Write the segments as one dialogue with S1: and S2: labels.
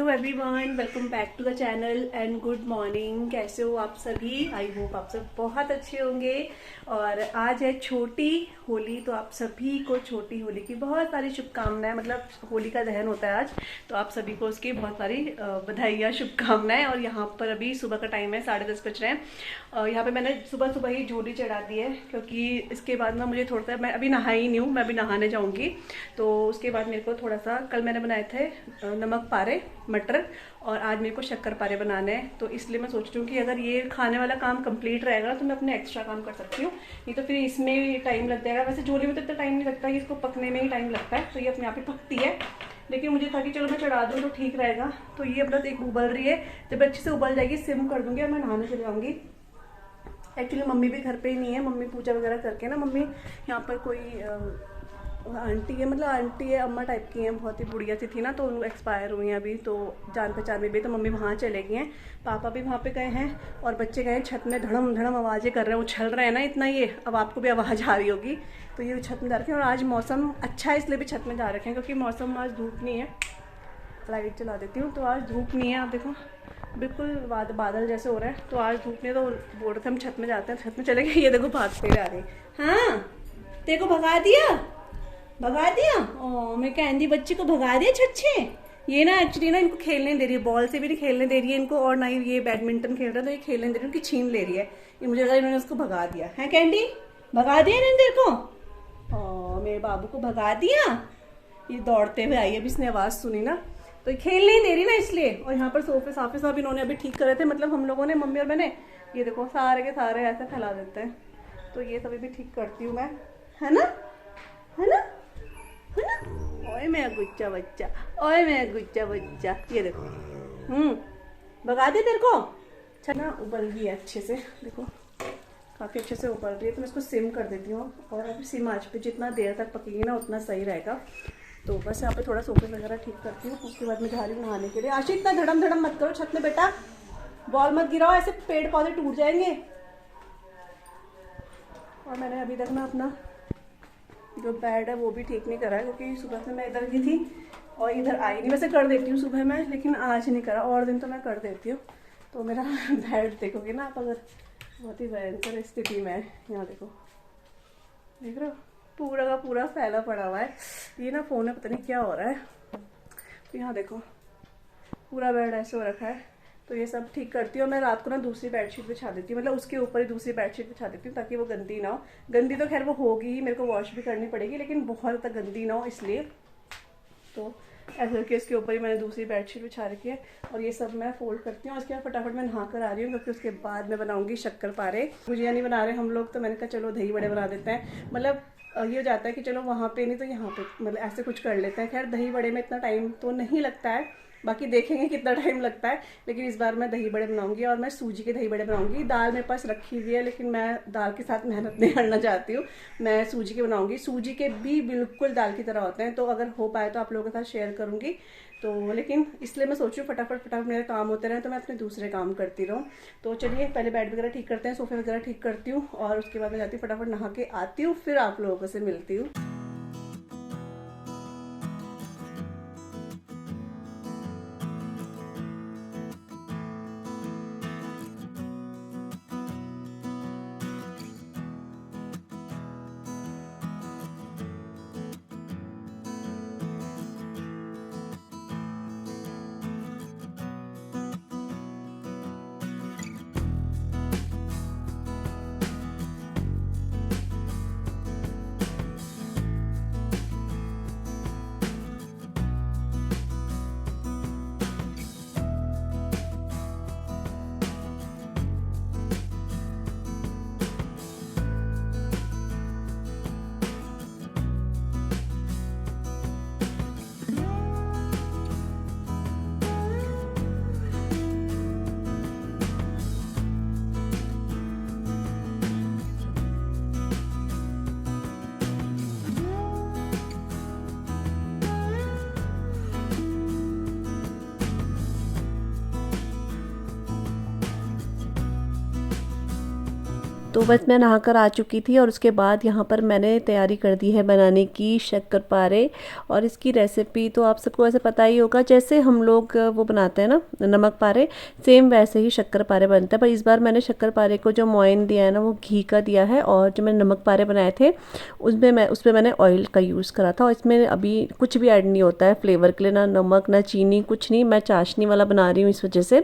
S1: Everyone, welcome back to the channel and good morning. कैसे हो आप सभी? आई होप आप सब बहुत अच्छे होंगे। और आज है छोटी होली, तो आप सभी को छोटी होली की बहुत सारी शुभकामनाएं। मतलब होली का दहन होता है आज, तो आप सभी को उसकी बहुत सारी बधाइयाँ, शुभकामनाएं। और यहाँ पर अभी सुबह का टाइम है, 10:30 बज रहे हैं। यहाँ पे मैंने सुबह सुबह ही झोली चढ़ा दी है, क्योंकि इसके बाद ना मुझे थोड़ा सा, मैं अभी नहाई नहीं हूँ, मैं अभी नहाने जाऊँगी। तो उसके बाद मेरे को थोड़ा सा, कल मैंने बनाए थे नमक पारे मटर, और आज मेरे को शक्कर पारे बनाने हैं। तो इसलिए मैं सोच रही हूँ कि अगर ये खाने वाला काम कंप्लीट रहेगा तो मैं अपने एक्स्ट्रा काम कर सकती हूँ, नहीं तो फिर इसमें टाइम लग जाएगा। वैसे झोली में तो इतना टाइम नहीं लगता है, इसको पकने में ही टाइम लगता है, तो ये अपने आप ही पकती है। लेकिन मुझे था कि चलो मैं चढ़ा दूँ तो ठीक रहेगा। तो ये बस एक उबल रही है, जब अच्छे से उबल जाएगी सिम कर दूँगी और मैं नहाने चले जाऊँगी। एक्चुअली मम्मी भी घर पे ही नहीं है, मम्मी पूजा वगैरह करके ना, मम्मी यहाँ पर कोई आंटी है, मतलब आंटी है, अम्मा टाइप की हैं, बहुत ही बुढ़िया सी थी ना, तो उनको एक्सपायर हुई हैं अभी, तो जान पहचान में भी, तो मम्मी वहाँ चले गई हैं। पापा भी वहाँ पे गए हैं और बच्चे गए हैं छत में, धड़म धड़म आवाज़ें कर रहे हैं, उछल रहे हैं ना इतना, ये अब आपको भी आवाज़ आ रही होगी। तो ये छत में जा रखे हैं, और आज मौसम अच्छा है इसलिए भी छत में जा रखे हैं, क्योंकि मौसम आज धूप नहीं है। लाइट चला देती हूँ, तो आज धूप नहीं है। आप देखो बिल्कुल बादल जैसे हो रहे हैं, तो आज धूप नहीं है, तो बोल रहे थे हम छत में जाते हैं, छत में चले गए। ये देखो भागते आ रही। हाँ, तेरे को भगा दिया, भगा दिया। ओ, मैं कैंडी बच्ची को भगा दिया छत से। ये ना एक्चुअली ना इनको खेलने दे रही है, बॉल से भी नहीं खेलने दे रही है इनको, और ना ही ये बैडमिंटन खेल रहा है, तो ये खेलने दे रही है, उनकी छीन ले रही है। ये मुझे लगा इन्होंने उसको भगा दिया है। कैंडी भगा दिया इन्होंने तेरे को? ओ, मेरे बाबू को भगा दिया। ये दौड़ते हुए आई, अभी इसने आवाज़ सुनी ना, तो खेल नहीं दे रही ना इसलिए। और यहाँ पर सोफे साफे सब इन्होंने अभी ठीक करे थे, मतलब हम लोगों ने, मम्मी और मैंने। ये देखो सारे के सारे ऐसे फैला देते हैं, तो ये सभी भी ठीक करती हूँ मैं, है ना, है ना, है ना। ओए मेरा गुच्चा बच्चा, ओए मेरा गुच्चा बच्चा। ये देखो, भगा दे तेरे को। अच्छा ना, उबल गई है अच्छे से, देखो काफ़ी अच्छे से उबल रही है। तो मैं इसको सिम कर देती हूँ, और अभी सिम आंच पे जितना देर तक पकेगी ना उतना सही रहेगा। तो बस यहाँ पे थोड़ा सोफे वगैरह ठीक करती हूँ, उसके बाद मैं जा रही हूँ नहाने के लिए। आशी इतना धड़म धड़म मत करो छत में बेटा, बॉल मत गिराओ, ऐसे पेड़ पौधे टूट जाएंगे। और मैंने अभी तक ना अपना जो बेड है वो भी ठीक नहीं करा है, क्योंकि सुबह से मैं इधर की थी और इधर आई नहीं। वैसे कर देती हूँ सुबह में, लेकिन आज नहीं करा, और दिन तो मैं कर देती हूँ। तो मेरा बेड देखोगे ना आप, अगर बहुत ही भयंकर स्थिति में है। यहाँ देखो, देख रहे हो, पूरा का पूरा फैला पड़ा हुआ है। ये ना फ़ोन में पता नहीं क्या हो रहा है। तो यहाँ देखो पूरा बेड ऐसे हो रखा है, तो ये सब ठीक करती हूँ। मैं रात को ना दूसरी बेडशीट बिछा देती हूँ, मतलब उसके ऊपर ही दूसरी बेडशीट बिछा देती हूँ, ताकि वो गंदी ना हो। गंदी तो खैर वो होगी ही, मेरे को वॉश भी करनी पड़ेगी, लेकिन बहुत ज़्यादा गंदी ना हो इसलिए। तो ऐसे करके इसके ऊपर ही मैंने दूसरी बेडशीट बिछा रखी है, और ये सब मैं फोल्ड करती हूँ। उसके बाद फटाफट मैं नहा कर आ रही हूँ, क्योंकि उसके बाद मैं बनाऊंगी शक्कर पारे। गुजिया नहीं बना रहे हम लोग, तो मैंने कहा चलो दही बड़े बना देते हैं। मतलब ये हो जाता है कि चलो वहाँ पे नहीं तो यहाँ पे, मतलब ऐसे कुछ कर लेते हैं। खैर दही बड़े में इतना टाइम तो नहीं लगता है, बाकी देखेंगे कितना टाइम लगता है। लेकिन इस बार मैं दही बड़े बनाऊंगी, और मैं सूजी के दही बड़े बनाऊंगी। दाल मेरे पास रखी हुई है, लेकिन मैं दाल के साथ मेहनत नहीं करना चाहती हूँ, मैं सूजी के बनाऊंगी। सूजी के भी बिल्कुल दाल की तरह होते हैं, तो अगर हो पाए तो आप लोगों के साथ शेयर करूंगी। तो लेकिन इसलिए मैं सोच रही हूँ फटाफट फटाफट मेरे काम होते रहे, तो मैं अपने दूसरे काम करती रहूँ। तो चलिए पहले बेड वगैरह ठीक करते हैं, सोफे वगैरह ठीक करती हूँ, और उसके बाद मैं जाती हूँ फटाफट नहा के आती हूँ, फिर आप लोगों से मिलती हूँ। तो बस मैं नहाकर आ चुकी थी और उसके बाद यहाँ पर मैंने तैयारी कर दी है बनाने की शक्करपारे। और इसकी रेसिपी तो आप सबको वैसे पता ही होगा, जैसे हम लोग वो बनाते हैं ना नमक पारे, सेम वैसे ही शक्करपारे बनते हैं। पर इस बार मैंने शक्करपारे को जो मोइन दिया है ना वो घी का दिया है, और जो मैंने नमक पारे बनाए थे उसमें मैंने ऑयल का यूज़ करा था। और इसमें अभी कुछ भी ऐड नहीं होता है फ्लेवर के लिए, ना नमक ना चीनी, कुछ नहीं। मैं चाशनी वाला बना रही हूँ इस वजह से।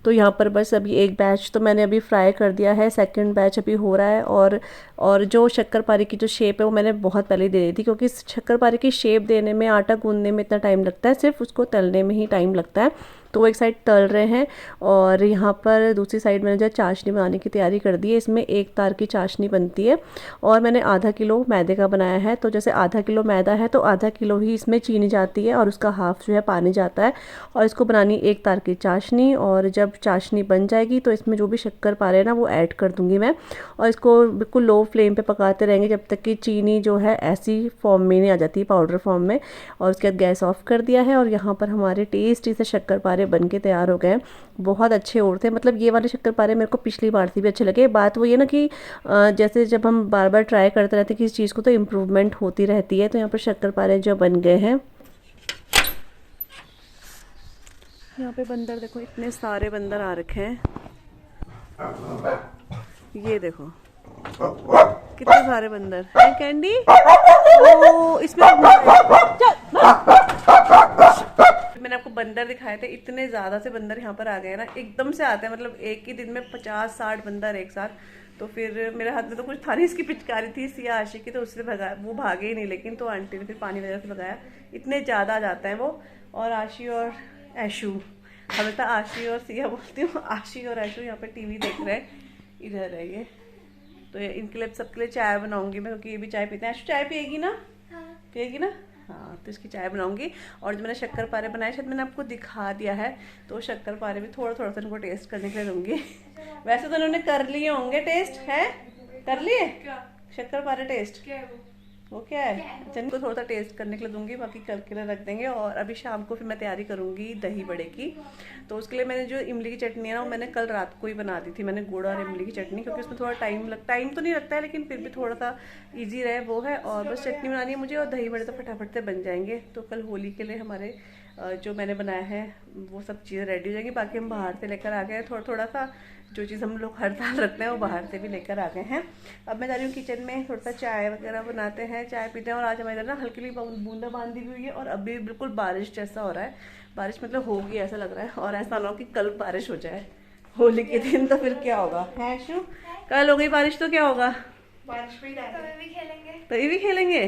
S1: तो यहाँ पर बस अभी एक बैच तो मैंने अभी फ्राई कर दिया है, सेकंड बैच अभी हो रहा है। और जो शक्करपारे की जो शेप है वो मैंने बहुत पहले दे दी थी, क्योंकि शक्करपारे की शेप देने में, आटा गूंदने में इतना टाइम लगता है, सिर्फ उसको तलने में ही टाइम लगता है। तो वो एक साइड तल रहे हैं और यहाँ पर दूसरी साइड मैंने जो चाशनी बनाने की तैयारी कर दी है। इसमें एक तार की चाशनी बनती है और मैंने आधा किलो मैदे का बनाया है। तो जैसे आधा किलो मैदा है तो आधा किलो ही इसमें चीनी जाती है और उसका हाफ जो है पानी जाता है। और इसको बनानी एक तार की चाशनी, और जब चाशनी बन जाएगी तो इसमें जो भी शक्करपारे हैं ना वो ऐड कर दूँगी मैं। और इसको बिल्कुल लो फ्लेम पर पकाते रहेंगे जब तक कि चीनी जो है ऐसी फॉर्म में नहीं आ जाती, पाउडर फॉर्म में। और उसके बाद गैस ऑफ कर दिया है और यहाँ पर हमारे टेस्टी से शक्करपारे बन के तैयार हो गए। बहुत अच्छे और थे, मतलब ये वाले शक्करपारे मेरे को पिछली बार से भी अच्छे लगे। बात वो ये ना कि जैसे जब हम बार बार ट्राई करते रहते हैं किसी चीज़ को तो इम्प्रूवमेंट होती रहती है। तो यहाँ पर शक्करपारे जो बन गए हैं, यहाँ पे बंदर देखो, इतने सारे बंदर आ रखे हैं। ये देखो कितने सारे बंदर हैं। कैंडी ओ इसमें मैंने आपको बंदर दिखाए थे, इतने ज़्यादा से बंदर यहाँ पर आ गए ना, एकदम से आते हैं। मतलब एक ही दिन में 50-60 बंदर एक साथ। तो फिर मेरे हाथ में तो कुछ था नहीं, इसकी पिचकारी थी सिया आशी की, तो उससे भगा, वो भागे ही नहीं। लेकिन तो आंटी ने फिर पानी वगैरह से भगाया। इतने ज़्यादा आ जाते हैं वो। और आशी और ऐशू, हमें तो आशी और सिया बोलती हूँ, आशी और ऐशू यहाँ पर टीवी देख रहे हैं, इधर है ये। तो इनके लिए सबके लिए चाय बनाऊंगी मैं, क्योंकि ये भी चाय पीते हैं। ऐशू चाय पिएगी ना? पिएगी ना? हाँ, तो इसकी चाय बनाऊंगी। और जो मैंने शक्करपारे बनाए शायद मैंने आपको दिखा दिया है, तो शक्करपारे भी थोड़ा थोड़ा सा इनको टेस्ट करने के लिए दूंगी। वैसे तो इन्होंने कर लिए होंगे टेस्ट, है कर लिए शक्करपारे टेस्ट। वो क्या है, इनको थोड़ा सा टेस्ट करने के लिए दूंगी, बाकी कल के लिए रख देंगे। और अभी शाम को फिर मैं तैयारी करूंगी दही बड़े की। तो उसके लिए मैंने जो इमली की चटनी है ना वो मैंने कल रात को ही बना दी थी। मैंने गुड़ और इमली की चटनी, क्योंकि उसमें थोड़ा टाइम तो नहीं लगता है, लेकिन फिर भी थोड़ा सा ईजी रहे वो है। और बस चटनी बनानी है मुझे, और दही बड़े तो फटाफट से बन जाएंगे। तो कल होली के लिए हमारे जो मैंने बनाया है वो सब चीज़ें रेडी हो जाएंगी। बाकी हम बाहर से लेकर आ गए थोड़ा थोड़ा सा, जो चीज़ हम लोग हर साल रखते हैं वो बाहर से भी लेकर आ गए हैं। अब मैं जा रही हूँ किचन में, थोड़ा सा चाय वगैरह बनाते हैं, चाय पीते हैं। और आज हमारे इधर ना हल्की बूंदाबांदी भी हुई है, और अभी बिल्कुल बारिश जैसा हो रहा है। बारिश मतलब होगी ऐसा लग रहा है, और ऐसा ना हो कि कल बारिश हो जाए होली के दिन, तो फिर क्या होगा है शू? कल हो गई बारिश तो क्या होगा? बारिश में तभी भी खेलेंगे।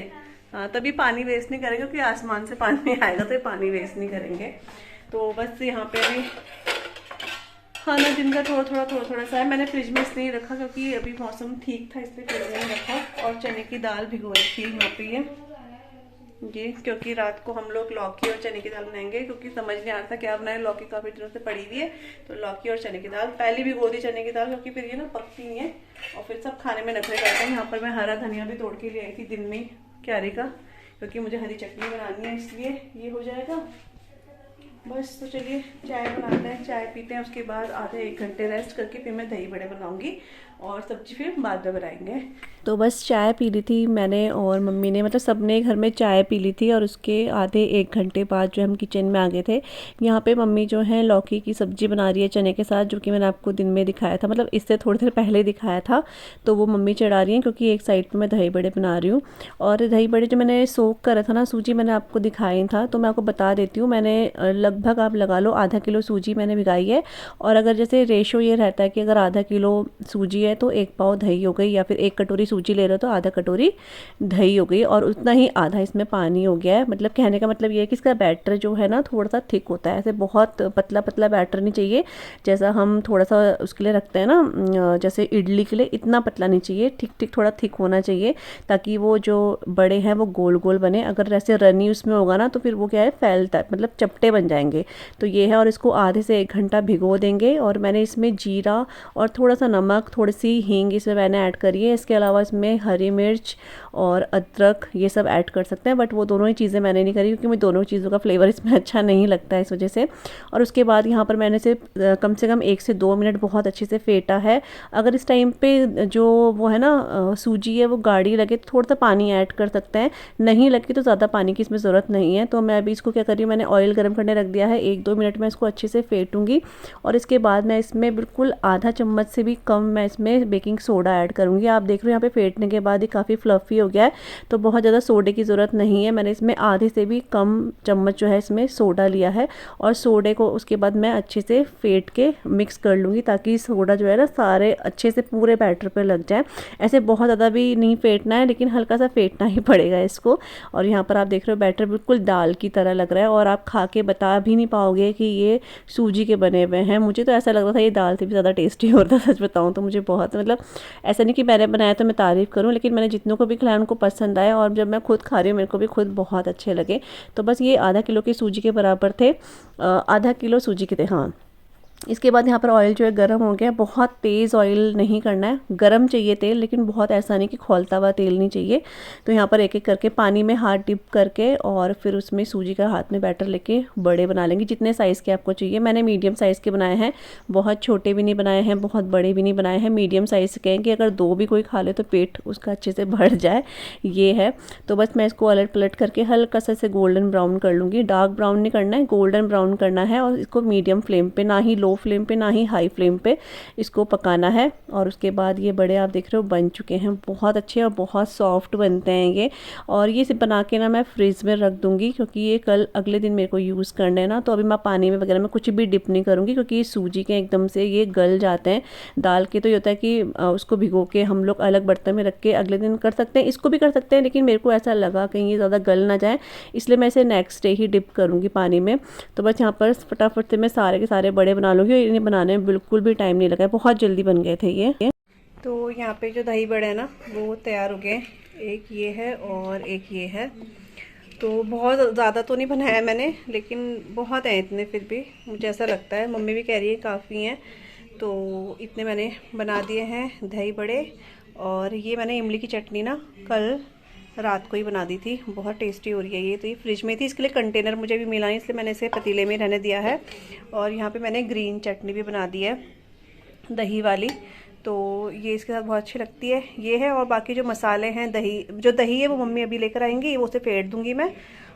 S1: हाँ, तभी पानी वेस्ट नहीं करेंगे, क्योंकि आसमान से पानी आएगा तो पानी वेस्ट नहीं करेंगे। तो बस यहाँ पे भी खाना दिन का थोड़ा थोड़ा सा है। मैंने फ्रिज में इसलिए रखा क्योंकि अभी मौसम ठीक था, इसलिए फ्रिज में रखा। और चने की दाल भिगो रखी है यहाँ पे ये, क्योंकि रात को हम लोग लौकी और चने की दाल बनाएंगे, क्योंकि समझ नहीं आता क्या बनाए। लौकी काफ़ी दिनों से पड़ी हुई है, तो लौकी और चने की दाल पहले भिगो दी चने की दाल, क्योंकि फिर ये ना पकती नहीं है और फिर सब खाने में नखरे करते हैं। यहाँ पर मैं हरा धनिया भी तोड़ के ले आई थी दिन में क्यारी का, क्योंकि मुझे हरी चटनी बनानी है, इसलिए ये हो जाएगा बस। तो चलिए चाय बनाते हैं, चाय पीते हैं, उसके बाद आधे 1 घंटे रेस्ट करके फिर मैं दही बड़े बनाऊंगी और सब्जी फिर बाद में बनाएंगे। तो बस चाय पी ली थी मैंने और मम्मी ने, मतलब सबने घर में चाय पी ली थी। और उसके आधे 1 घंटे बाद जो हम किचन में आ गए थे। यहाँ पे मम्मी जो है लौकी की सब्ज़ी बना रही है चने के साथ, जो कि मैंने आपको दिन में दिखाया था, मतलब इससे थोड़ी देर पहले दिखाया था। तो वो मम्मी चढ़ा रही हैं, क्योंकि एक साइड पर मैं दही बड़े बना रही हूँ। और दही बड़े जो मैंने सोक करा था ना, सूजी मैंने आपको दिखाई था, तो मैं आपको बता देती हूँ। मैंने लगभग आप लगा लो आधा किलो सूजी मैंने भिगाई है। और अगर जैसे रेशो ये रहता है कि अगर आधा किलो सूजी है तो 1 पाव दही हो गई, या फिर 1 कटोरी सूजी ले रहे हो तो आधा कटोरी दही हो गई, और उतना ही आधा इसमें पानी हो गया है। मतलब कहने का मतलब ये है कि इसका बैटर जो है ना थोड़ा सा थिक होता है, ऐसे बहुत पतला पतला बैटर नहीं चाहिए, जैसा हम थोड़ा सा उसके लिए रखते हैं ना, जैसे इडली के लिए, इतना पतला नहीं चाहिए, ठीक ठीक थोड़ा थिक होना चाहिए, ताकि वो जो बड़े हैं वो गोल गोल बने। अगर ऐसे रनी उसमें होगा ना तो फिर वो क्या है फैलता है, मतलब चपटे बन जाएंगे। तो ये है, और इसको आधे से 1 घंटा भिगो देंगे। और मैंने इसमें जीरा और थोड़ा सा नमक, थोड़ी सी हींग इसमें मैंने ऐड करी है। इसके अलावा इसमें हरी मिर्च और अदरक ये सब ऐड कर सकते हैं, बट वो दोनों ही चीज़ें मैंने नहीं करी क्योंकि मुझे दोनों चीज़ों का फ्लेवर इसमें अच्छा नहीं लगता है इस वजह से। और उसके बाद यहाँ पर मैंने से कम 1 से 2 मिनट बहुत अच्छे से फेंटा है। अगर इस टाइम पे जो वो है ना सूजी है वो गाढ़ी लगे तो थोड़ा सा पानी ऐड कर सकते हैं, नहीं लगे तो ज़्यादा पानी की इसमें ज़रूरत नहीं है। तो मैं अभी इसको क्या कर रही हूँ, मैंने ऑयल गर्म करने रख दिया है, 1-2 मिनट में इसको अच्छे से फेंटूंगी। और इसके बाद मैं इसमें बिल्कुल आधा चम्मच से भी कम मैं इसमें बेकिंग सोडा ऐड करूँगी। आप देख रहे हो यहाँ पे फेंटने के बाद ये काफ़ी फ्लफ़ी हो गया है, तो बहुत ज़्यादा सोडे की ज़रूरत नहीं है। मैंने इसमें आधे से भी कम चम्मच जो है इसमें सोडा लिया है और सोडे को उसके बाद मैं अच्छे से फेंट के मिक्स कर लूँगी ताकि सोडा जो है ना सारे अच्छे से पूरे बैटर पर लग जाए। ऐसे बहुत ज़्यादा भी नहीं फेंटना है, लेकिन हल्का सा फेंटना ही पड़ेगा इसको। और यहाँ पर आप देख रहे हो बैटर बिल्कुल दाल की तरह लग रहा है और आप खा के बता भी नहीं पाओगे कि ये सूजी के बने हुए हैं। मुझे तो ऐसा लग रहा था ये दाल से भी ज़्यादा टेस्टी होता, सच बताऊँ तो। मुझे बहुत मतलब ऐसा नहीं कि मैंने बनाया तो मैं तारीफ़ करूँ, लेकिन मैंने जितनों को भी खिलाया उनको पसंद आया और जब मैं खुद खा रही हूँ मेरे को भी खुद बहुत अच्छे लगे। तो बस ये आधा किलो की सूजी के बराबर थे, आधा किलो सूजी के थे, हाँ। इसके बाद यहाँ पर ऑयल जो है गर्म हो गया। बहुत तेज़ ऑयल नहीं करना है, गर्म चाहिए तेल, लेकिन बहुत ऐसा नहीं कि खौलता हुआ तेल नहीं चाहिए। तो यहाँ पर एक एक करके पानी में हाथ डिप करके और फिर उसमें सूजी का हाथ में बैटर लेके बड़े बना लेंगे जितने साइज़ के आपको चाहिए। मैंने मीडियम साइज़ के बनाए हैं, बहुत छोटे भी नहीं बनाए हैं, बहुत बड़े भी नहीं बनाए हैं, मीडियम साइज़ के हैं कि अगर 2 भी कोई खा ले तो पेट उसका अच्छे से भर जाए, ये है। तो बस मैं इसको अलट पलट करके हल्का सा से गोल्डन ब्राउन कर लूँगी। डार्क ब्राउन नहीं करना है, गोल्डन ब्राउन करना है। और इसको मीडियम फ्लेम पे, ना ही लो फ्लेम पे ना ही हाई फ्लेम पे इसको पकाना है। और उसके बाद ये बड़े आप देख रहे हो बन चुके हैं, बहुत अच्छे और बहुत सॉफ्ट बनते हैं ये। और ये सिर्फ बना के ना मैं फ्रिज में रख दूँगी क्योंकि ये कल अगले दिन मेरे को यूज़ करना है ना। तो अभी मैं पानी में वगैरह में कुछ भी डिप नहीं करूँगी क्योंकि ये सूजी के एकदम से ये गल जाते हैं। दाल के तो ये होता है कि उसको भिगो के हम लोग अलग बर्तन में रख के अगले दिन कर सकते हैं, इसको भी कर सकते हैं, लेकिन मेरे को ऐसा लगा कहीं ये ज़्यादा गल ना जाए, इसलिए मैं इसे नेक्स्ट डे ही डिप करूँगी पानी में। तो बस यहाँ पर फटाफट से मैं सारे के सारे बड़े बना लूँगी और इन्हें बनाने में बिल्कुल भी टाइम नहीं लगा, बहुत जल्दी बन गए थे ये। तो यहाँ पे जो दही बड़े हैं ना वो तैयार हो गए, एक ये है और एक ये है। तो बहुत ज़्यादा तो नहीं बनाया मैंने, लेकिन बहुत हैं इतने, फिर भी मुझे ऐसा लगता है, मम्मी भी कह रही है काफ़ी हैं, तो इतने मैंने बना दिए हैं दही बड़े। और ये मैंने इमली की चटनी ना कल रात को ही बना दी थी, बहुत टेस्टी हो रही है ये। तो ये फ्रिज में थी, इसके लिए कंटेनर मुझे भी मिला नहीं, इसलिए मैंने इसे पतीले में रहने दिया है। और यहाँ पे मैंने ग्रीन चटनी भी बना दी है दही वाली, तो ये इसके साथ बहुत अच्छी लगती है, ये है। और बाकी जो मसाले हैं, दही है वो मम्मी अभी लेकर आएंगी, वो उसे फेंट दूँगी मैं।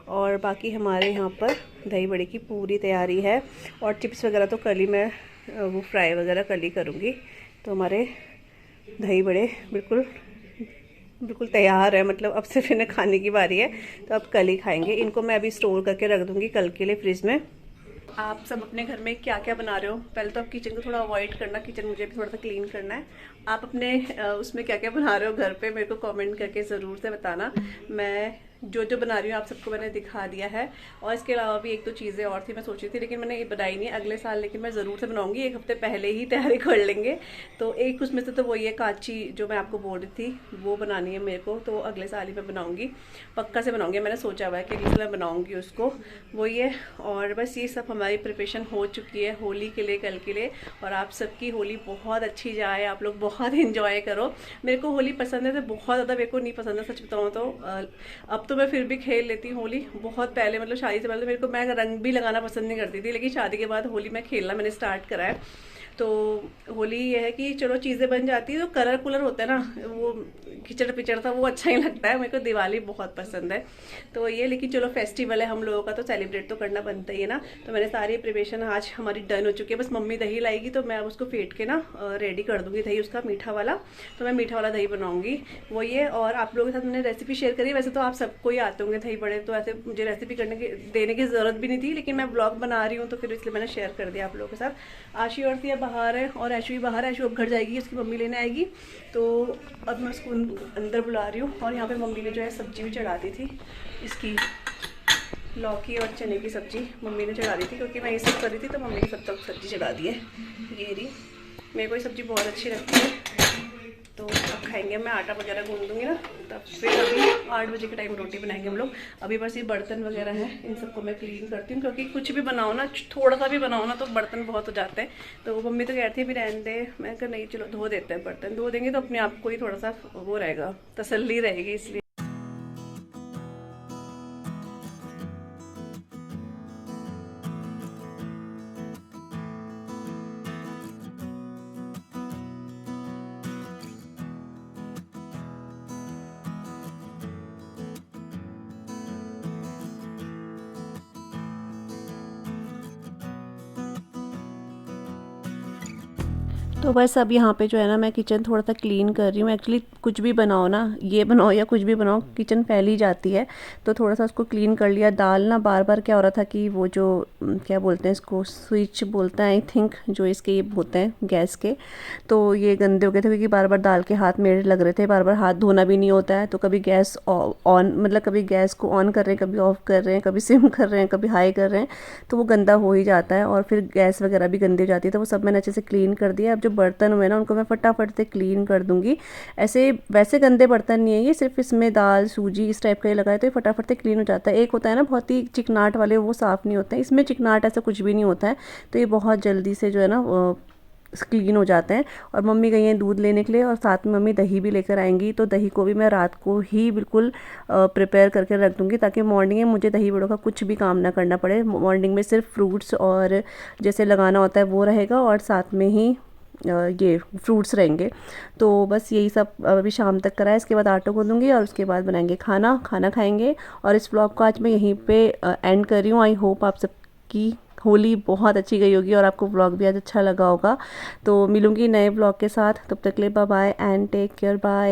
S1: और बाकी हमारे यहाँ पर दही बड़े की पूरी तैयारी है। और चिप्स वगैरह तो कल ही मैं वो फ्राई वगैरह कल ही करूँगी। तो हमारे दही बड़े बिल्कुल तैयार है, मतलब अब सिर्फ इन्हें खाने की बारी है, तो अब कल ही खाएंगे। इनको मैं अभी स्टोर करके रख दूँगी कल के लिए फ्रिज में। आप सब अपने घर में क्या क्या बना रहे हो? पहले तो आप किचन को थोड़ा अवॉइड करना, किचन मुझे भी थोड़ा सा क्लीन करना है। आप अपने उसमें क्या क्या बना रहे हो घर पे, मेरे को कमेंट करके ज़रूर से बताना। मैं जो जो बना रही हूँ आप सबको मैंने दिखा दिया है। और इसके अलावा भी 1-2 चीज़ें और थी मैं सोची थी, लेकिन मैंने ये बनाई नहीं अगले साल, लेकिन मैं ज़रूर से बनाऊँगी, 1 हफ्ते पहले ही तैयारी कर लेंगे। तो एक उसमें से तो वही है कांची, जो मैं आपको बोल रही थी वो बनानी है मेरे को, तो अगले साल ही मैं बनाऊँगी, पक्का से बनाऊँगी। मैंने सोचा हुआ है कि अगले साल मैं बनाऊँगी उसको, वही है। और बस ये सब हमारी प्रिपरेशन हो चुकी है होली के लिए, कल के लिए। और आप सबकी होली बहुत अच्छी जाए, आप लोग बहुत इन्जॉय करो। मेरे को होली पसंद है, तो बहुत ज़्यादा मेरे को नहीं पसंद है सच बताऊँ तो। अब तो मैं फिर भी खेल लेती हूँ होली, बहुत पहले मतलब शादी से पहले तो मेरे को, मैं रंग भी लगाना पसंद नहीं करती थी, लेकिन शादी के बाद होली मैं खेलना मैंने स्टार्ट करा है। तो होली ये है कि चलो चीज़ें बन जाती है, तो कलर कुलर होता है ना, वो खिचड़ पिचड़ था वो अच्छा ही लगता है। मेरे को दिवाली बहुत पसंद है, तो ये, लेकिन चलो फेस्टिवल है हम लोगों का, तो सेलिब्रेट तो करना बनता ही है ना। तो मैंने सारी प्रिपरेशन आज हमारी डन हो चुकी है, बस मम्मी दही लाएगी तो मैं उसको फेंट के ना रेडी कर दूँगी दही उसका मीठा वाला। तो मैं मीठा वाला दही बनाऊँगी, वो ये। और आप लोगों के साथ मैंने रेसिपी शेयर करी, वैसे तो आप सबको ही आते होंगे दही बड़े, तो ऐसे मुझे रेसिपी देने की ज़रूरत भी नहीं थी, लेकिन मैं ब्लॉग बना रही हूँ तो फिर इसलिए मैंने शेयर कर दिया आप लोगों के साथ। आशी और थी बाहर है और ऐशू भी बाहर है, ऐशू अब घर जाएगी, उसकी मम्मी लेने आएगी, तो अब मैं उसको अंदर बुला रही हूँ। और यहाँ पे मम्मी ने जो है सब्जी भी चढ़ा दी थी, इसकी लौकी और चने की सब्जी मम्मी ने चढ़ा दी थी, क्योंकि मैं ये सब कर रही थी तो मम्मी ने सब तक सब्जी चढ़ा दी है। ये रही, मेरे को ये सब्जी बहुत अच्छी लगती है। तो अब खाएंगे। मैं आटा वगैरह गूंद दूँगी ना, तब फिर अभी 8 बजे के टाइम रोटी बनाएंगे हम लोग। अभी बस ये बर्तन वगैरह हैं, इन सबको मैं क्लीन करती हूँ, क्योंकि कुछ भी बनाओ ना, थोड़ा सा भी बनाओ ना, तो बर्तन बहुत हो जाते हैं। तो वो मम्मी तो कहती है भी रहने दे, मैं कहा नहीं चलो धो देते हैं बर्तन, धो देंगे तो अपने आप को ही थोड़ा सा वो रहेगा, तसल्ली रहेगी, इसलिए। तो बस अब यहाँ पे जो है ना, मैं किचन थोड़ा सा क्लीन कर रही हूँ। एक्चुअली कुछ भी बनाओ ना, ये बनाओ या कुछ भी बनाओ, किचन फैली जाती है, तो थोड़ा सा उसको क्लीन कर लिया। दाल ना बार बार क्या हो रहा था कि वो जो क्या बोलते हैं इसको, स्विच बोलते हैं आई थिंक, जो इसके ये होते हैं गैस के, तो ये गंदे हो गए थे, क्योंकि बार बार दाल के हाथ मेरे लग रहे थे, बार बार हाथ धोना भी नहीं होता है। तो कभी गैस ऑन, मतलब कभी गैस को ऑन कर रहे हैं, कभी ऑफ कर रहे हैं, कभी सिम कर रहे हैं, कभी हाई कर रहे हैं, तो वो गंदा हो ही जाता है, और फिर गैस वगैरह भी गंदी हो जाती है। तो वो सब मैंने अच्छे से क्लीन कर दिया। अब जो बर्तन हुए ना, उनको मैं फटाफट से क्लीन कर दूंगी। ऐसे वैसे गंदे बर्तन नहीं है ये, सिर्फ इसमें दाल सूजी इस टाइप का ही लगाए, तो ये फटाफट से क्लीन हो जाता है। एक होता है ना बहुत ही चिकनाट वाले, वो साफ़ नहीं होते हैं, इसमें चिकनाट ऐसा कुछ भी नहीं होता है, तो ये बहुत जल्दी से जो है ना क्लीन हो जाते हैं। और मम्मी गई हैं दूध लेने के लिए, और साथ में मम्मी दही भी लेकर आएंगी, तो दही को भी मैं रात को ही बिल्कुल प्रिपेयर करके रख दूँगी, ताकि मॉर्निंग में मुझे दही बड़ों का कुछ भी काम ना करना पड़े। मॉर्निंग में सिर्फ फ्रूट्स और जैसे लगाना होता है वो रहेगा, और साथ में ही ये फ्रूट्स रहेंगे। तो बस यही सब अभी शाम तक करा है। इसके बाद आटा गूंदूंगी और उसके बाद बनाएंगे खाना खाएंगे। और इस व्लॉग को आज मैं यहीं पे एंड कर रही हूँ। आई होप आप सबकी होली बहुत अच्छी गई होगी और आपको व्लॉग भी आज अच्छा लगा होगा। तो मिलूंगी नए व्लॉग के साथ, तब तक के लिए bye bye and take care, bye.